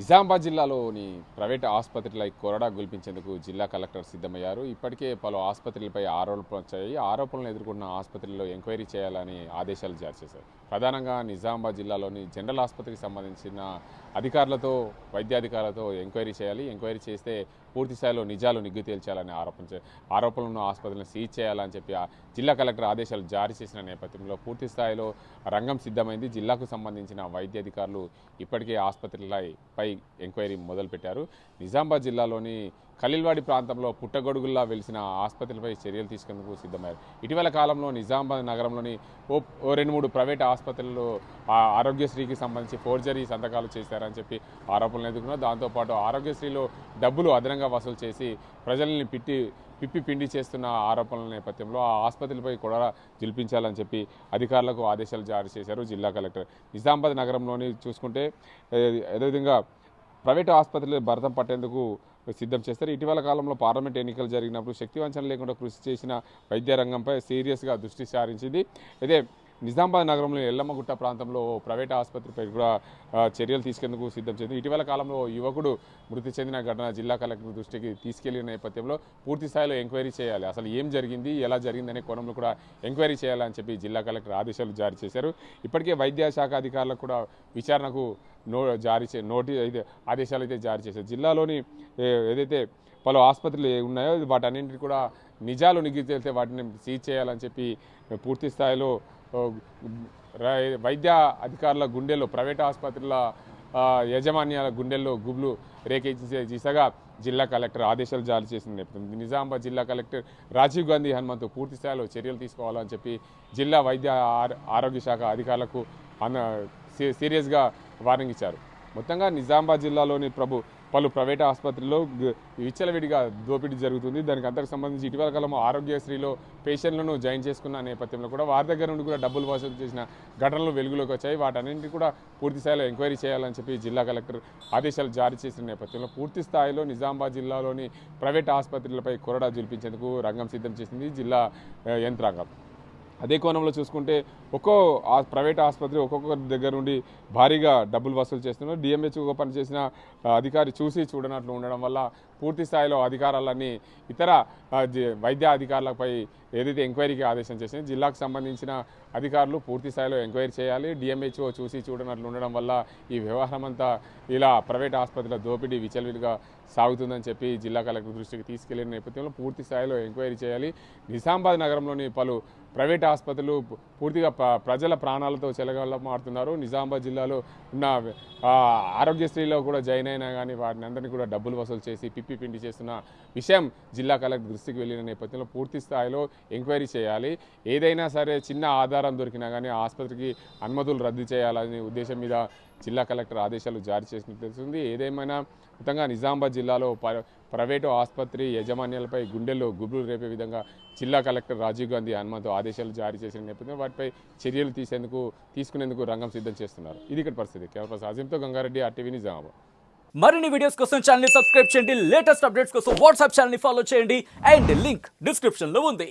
నిజామాబాద్ జిల్లాలోని ప్రైవేటు ఆసుపత్రులపై కొరడా గుల్పించేందుకు జిల్లా కలెక్టర్ సిద్ధమయ్యారు. ఇప్పటికే పలు ఆసుపత్రులపై ఆరోపణలు వచ్చాయి. ఆరోపణలు ఎదుర్కొన్న ఆసుపత్రుల్లో ఎంక్వైరీ చేయాలని ఆదేశాలు జారీ చేశారు. ప్రధానంగా నిజామాబాద్ జిల్లాలోని జనరల్ ఆసుపత్రికి సంబంధించిన అధికారులతో, వైద్యాధికారులతో ఎంక్వైరీ చేయాలి. ఎంక్వైరీ చేస్తే పూర్తి స్థాయిలో నిజాలు నిగ్గు తేల్చాలని ఆరోపణలను ఆసుపత్రులను సీజ్ చేయాలని చెప్పి జిల్లా కలెక్టర్ ఆదేశాలు జారీ చేసిన నేపథ్యంలో పూర్తి స్థాయిలో రంగం సిద్ధమైంది. జిల్లాకు సంబంధించిన వైద్యాధికారులు ఇప్పటికే ఆసుపత్రులపై ఎంక్వైరీ మొదలుపెట్టారు. నిజామాబాద్ జిల్లాలోని ఖలీల్వాడి ప్రాంతంలో పుట్టగొడుగుల్లా వెలిసిన ఆసుపత్రులపై చర్యలు తీసుకునేందుకు సిద్ధమయ్యారు. ఇటీవల కాలంలో నిజామాబాద్ నగరంలోని ఓ 2-3 ప్రైవేట్ ఆసుపత్రుల్లో ఆరోగ్యశ్రీకి సంబంధించి ఫోర్జరీ సంతకాలు చేశారని చెప్పి ఆరోపణలు ఎదుర్కొన్నారు. దాంతోపాటు ఆరోగ్యశ్రీలో డబ్బులు అదనంగా వసూలు చేసి ప్రజల్ని పిప్పి పిండి చేస్తున్న ఆరోపణల నేపథ్యంలో ఆ ఆసుపత్రులపై కూడా జల్పించాలని చెప్పి అధికారులకు ఆదేశాలు జారీ చేశారు జిల్లా కలెక్టర్. నిజామాబాద్ నగరంలోని చూసుకుంటే అదేవిధంగా ప్రైవేటు ఆసుపత్రులు భరతం పట్టేందుకు సిద్ధం చేస్తారు. ఇటీవల కాలంలో పార్లమెంట్ ఎన్నికలు జరిగినప్పుడు శక్తివంచన లేకుండా కృషి చేసిన వైద్య రంగంపై సీరియస్గా దృష్టి సారించింది. అయితే నిజామాబాద్ నగరంలో ఎల్లమ్మగుట్ట ప్రాంతంలో ప్రైవేట్ ఆసుపత్రిపై కూడా చర్యలు తీసుకెందుకు సిద్ధం చేసింది. ఇటీవల కాలంలో యువకుడు మృతి చెందిన ఘటన జిల్లా కలెక్టర్ దృష్టికి తీసుకెళ్లిన నేపథ్యంలో పూర్తి స్థాయిలో ఎంక్వైరీ చేయాలి. అసలు ఏం జరిగింది, ఎలా జరిగిందనే కోణంలో కూడా ఎంక్వైరీ చేయాలని చెప్పి జిల్లా కలెక్టర్ ఆదేశాలు జారీ చేశారు. ఇప్పటికే వైద్య శాఖ అధికారులకు కూడా విచారణకు ఆదేశాలు అయితే జారీ చేశారు. జిల్లాలోని ఏదైతే పలు ఆసుపత్రులు ఉన్నాయో వాటన్నింటినీ కూడా నిజాలు నిగ్గు తేలితే వాటిని సీజ్ చేయాలని చెప్పి పూర్తి స్థాయిలో వైద్య అధికారుల గుండెల్లో, ప్రైవేట్ ఆసుపత్రుల యాజమాన్యాల గుండెల్లో గుబులు రేకెత్తించే దిశగా జిల్లా కలెక్టర్ ఆదేశాలు జారీ చేసిన నేపథ్యం నిజామాబాద్ జిల్లా కలెక్టర్ రాజీవ్ గాంధీ హనుమంతు పూర్తి స్థాయిలో చర్యలు తీసుకోవాలని చెప్పి జిల్లా వైద్య ఆరోగ్య శాఖ అధికారులకు సీరియస్గా వార్నింగ్ ఇచ్చారు. మొత్తంగా నిజామాబాద్ జిల్లాలోని పలు ప్రైవేట్ ఆసుపత్రుల్లో విచ్చలవిడిగా దోపిడీ జరుగుతుంది. దానికి అంతకు సంబంధించి ఇటీవల కాలంలో ఆరోగ్యశ్రీలో పేషెంట్లను జాయిన్ చేసుకున్న నేపథ్యంలో కూడా వారి దగ్గర నుండి కూడా డబ్బులు వసూలు చేసిన ఘటనలు వెలుగులోకి వచ్చాయి. వాటన్నింటినీ కూడా పూర్తి స్థాయిలో ఎంక్వైరీ చేయాలని చెప్పి జిల్లా కలెక్టర్ ఆదేశాలు జారీ చేసిన నేపథ్యంలో పూర్తి స్థాయిలో నిజామాబాద్ జిల్లాలోని ప్రైవేట్ ఆసుపత్రులపై కొరడా జుల్పించేందుకు రంగం సిద్ధం చేసింది జిల్లా యంత్రాంగం. అదే కోణంలో చూసుకుంటే ప్రైవేట్ ఆసుపత్రి ఒక్కొక్కరి దగ్గర నుండి భారీగా డబ్బులు వసూలు చేస్తున్నారు. డిఎంహెచ్ఓ పనిచేసిన అధికారి చూడనట్లు ఉండడం వల్ల పూర్తి స్థాయిలో అధికారాలన్నీ ఇతర వైద్య అధికారులపై ఏదైతే ఎంక్వైరీకి ఆదేశం చేసింది జిల్లాకు సంబంధించిన అధికారులు పూర్తి స్థాయిలో ఎంక్వైరీ చేయాలి. డిఎంహెచ్ఓ చూడనట్లు ఉండడం వల్ల ఈ వ్యవహారం అంతా ఇలా ప్రైవేట్ ఆసుపత్రుల దోపిడీ విచలవిడిగా సాగుతుందని చెప్పి జిల్లా కలెక్టర్ దృష్టికి తీసుకెళ్లిన నేపథ్యంలో పూర్తి స్థాయిలో ఎంక్వైరీ చేయాలి. నిజామాబాద్ నగరంలోని పలు ప్రైవేట్ ఆసుపత్రులు పూర్తిగా ప్రజల ప్రాణాలతో చెలగాటమాడుతున్నారు. నిజామాబాద్ జిల్లాలో ఉన్న ఆరోగ్యశ్రీలో కూడా జాయిన్ అయినా కానీ వాటిని అందరినీ కూడా డబ్బులు వసూలు చేసి పిప్పి పిండి చేస్తున్న విషయం జిల్లా కలెక్టర్ దృష్టికి వెళ్ళిన నేపథ్యంలో పూర్తి స్థాయిలో ఎంక్వైరీ చేయాలి. ఏదైనా సరే చిన్న ఆధారం దొరికినా కానీ ఆసుపత్రికి అనుమతులు రద్దు చేయాలనే ఉద్దేశం మీద జిల్లా కలెక్టర్ ఆదేశాలు జారీ చేసినట్టు తెలుస్తుంది. ఏదేమైనా మొత్తంగా నిజామాబాద్ జిల్లాలో ప్రైవేటు ఆసుపత్రి యాజమాన్యాలపై గుండెల్లో గుబులు రేపే విధంగా జిల్లా కలెక్టర్ రాజీవ్ గాంధీ హనుమంతు ఆదేశాలు జారీ చేసిన నేపథ్యంలో వాటిపై చర్యలు తీసుకునేందుకు రంగం సిద్ధం చేస్తున్నారు. ఇది ఇక్కడ పరిస్థితి. కేవలం అజీంతో గంగారెడ్డి, RTV నిజామాబాద్. మరిన్ని వీడియోస్ కోసం ఛానల్ ని సబ్స్క్రైబ్ చేయండి. లేటెస్ట్ అప్డేట్స్ కోసం వాట్సాప్ ఛానల్ ని ఫాలో చేయండి. అండ్ లింక్ డిస్క్రిప్షన్ లో ఉంది.